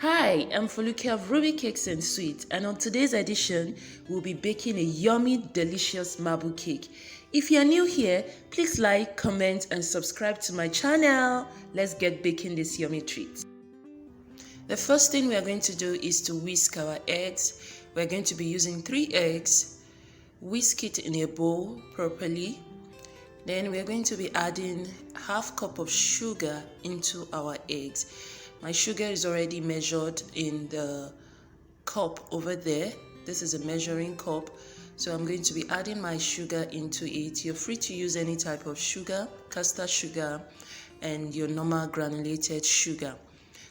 Hi, I'm Foluke of Ruby Cakes and Sweets, and on today's edition, we'll be baking a yummy, delicious marble cake. If you're new here, please like, comment, and subscribe to my channel. Let's get baking this yummy treat. The first thing we are going to do is to whisk our eggs. We're going to be using 3 eggs. Whisk it in a bowl properly. Then we're going to be adding half cup of sugar into our eggs. My sugar is already measured in the cup over there. This is a measuring cup. So I'm going to be adding my sugar into it. You're free to use any type of sugar, caster sugar, and your normal granulated sugar.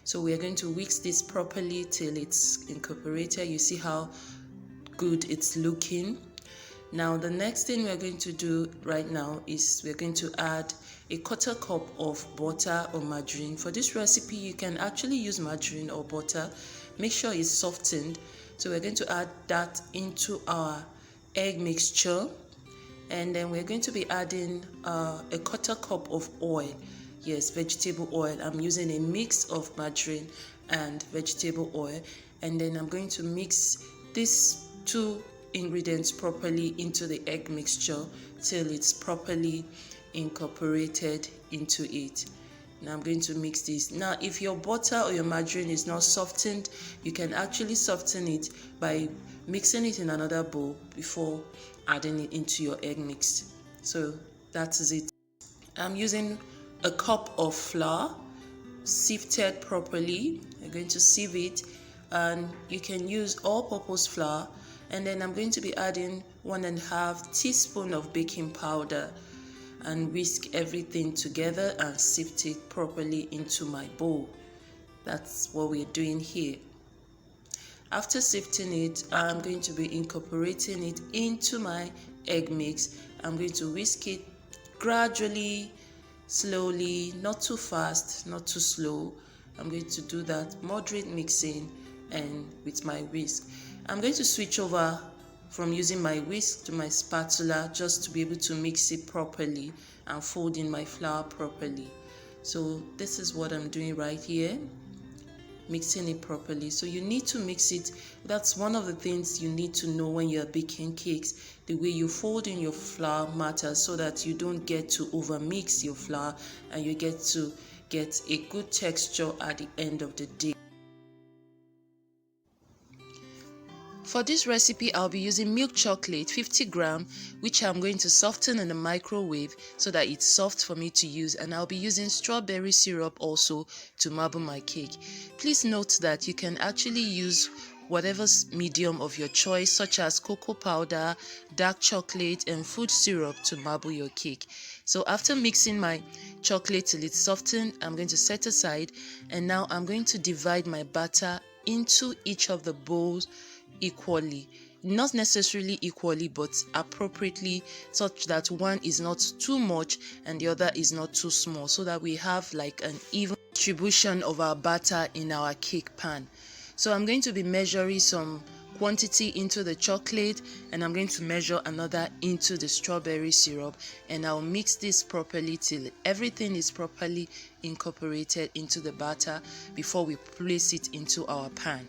So we are going to whisk this properly till it's incorporated. You see how good it's looking. Now the next thing we're going to do right now is we're going to add a quarter cup of butter or margarine. For this recipe you can actually use margarine or butter. Make sure it's softened. So we're going to add that into our egg mixture, and then we're going to be adding a quarter cup of oil. Yes, vegetable oil. I'm using a mix of margarine and vegetable oil, and then I'm going to mix these two ingredients properly into the egg mixture till it's properly incorporated into it. Now I'm going to mix this. Now if your butter or your margarine is not softened, you can actually soften it by mixing it in another bowl before adding it into your egg mix. So that is it. I'm using a cup of flour sifted properly. I'm going to sieve it, and you can use all-purpose flour. And then I'm going to be adding 1.5 teaspoon of baking powder and whisk everything together and sift it properly into my bowl. That's what we're doing here. After sifting it, I'm going to be incorporating it into my egg mix. I'm going to whisk it gradually, slowly, not too fast, not too slow. I'm going to do that moderate mixing and with my whisk. I'm going to switch over from using my whisk to my spatula just to be able to mix it properly and fold in my flour properly. So this is what I'm doing right here, mixing it properly. So you need to mix it. That's one of the things you need to know when you're baking cakes. The way you fold in your flour matters, so that you don't get to over mix your flour and you get to get a good texture at the end of the day. For this recipe, I'll be using milk chocolate 50 gram, which I'm going to soften in the microwave so that it's soft for me to use, and I'll be using strawberry syrup also to marble my cake. Please note that you can actually use whatever medium of your choice, such as cocoa powder, dark chocolate, and food syrup to marble your cake. So after mixing my chocolate till it's softened, I'm going to set aside, and now I'm going to divide my batter into each of the bowls equally, not necessarily equally but appropriately, such that one is not too much and the other is not too small, so that we have like an even distribution of our batter in our cake pan. So I'm going to be measuring some quantity into the chocolate, and I'm going to measure another into the strawberry syrup, and I'll mix this properly till everything is properly incorporated into the batter before we place it into our pan.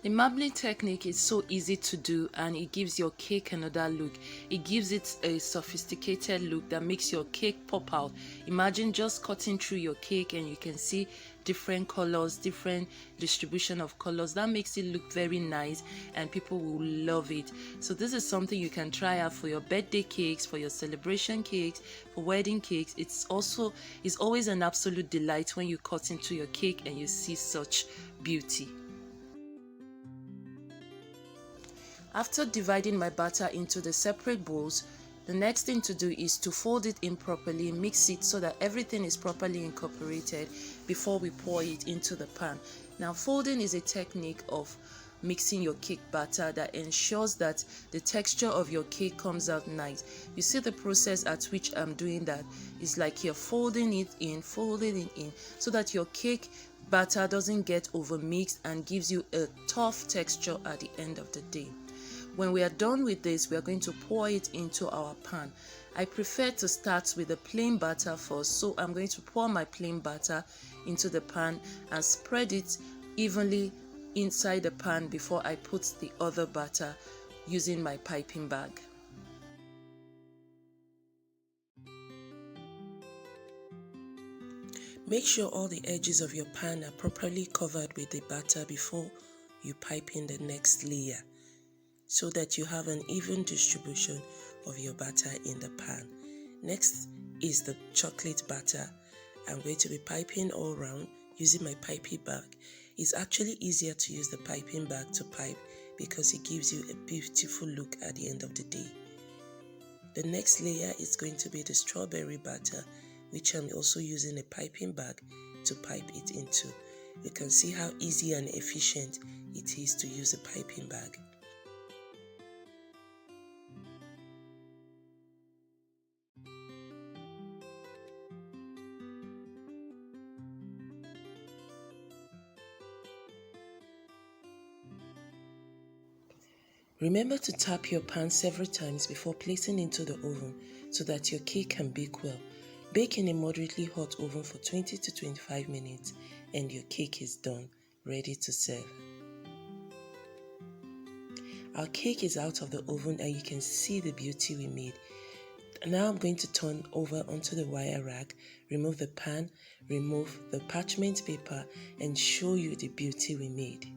The marbling technique is so easy to do, and it gives your cake another look. It gives it a sophisticated look that makes your cake pop out. Imagine just cutting through your cake and you can see different colors, different distribution of colors. That makes it look very nice and people will love it. So this is something you can try out for your birthday cakes, for your celebration cakes, for wedding cakes. It's always an absolute delight when you cut into your cake and you see such beauty. After dividing my batter into the separate bowls, the next thing to do is to fold it in properly, mix it so that everything is properly incorporated before we pour it into the pan. Now, folding is a technique of mixing your cake batter that ensures that the texture of your cake comes out nice. You see the process at which I'm doing that. It's like you're folding it in, so that your cake batter doesn't get over mixed and gives you a tough texture at the end of the day. When we are done with this, we are going to pour it into our pan. I prefer to start with the plain batter first, so I'm going to pour my plain batter into the pan and spread it evenly inside the pan before I put the other batter using my piping bag. Make sure all the edges of your pan are properly covered with the batter before you pipe in the next layer, so that you have an even distribution of your batter in the pan. Next is the chocolate batter. I'm going to be piping all around using my piping bag. It's actually easier to use the piping bag to pipe because it gives you a beautiful look at the end of the day. The next layer is going to be the strawberry batter, which I'm also using a piping bag to pipe it into. You can see how easy and efficient it is to use a piping bag. Remember to tap your pan several times before placing into the oven so that your cake can bake well. Bake in a moderately hot oven for 20 to 25 minutes and your cake is done, ready to serve. Our cake is out of the oven and you can see the beauty we made. Now I'm going to turn over onto the wire rack, remove the pan, remove the parchment paper and show you the beauty we made.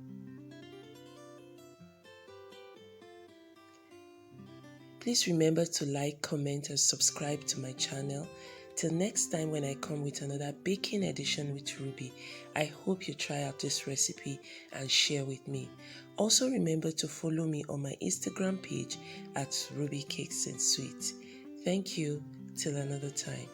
Please remember to like, comment and subscribe to my channel. Till next time when I come with another baking edition with Ruby, I hope you try out this recipe and share with me. Also remember to follow me on my Instagram page at Ruby Cakes and Sweets. Thank you. Till another time.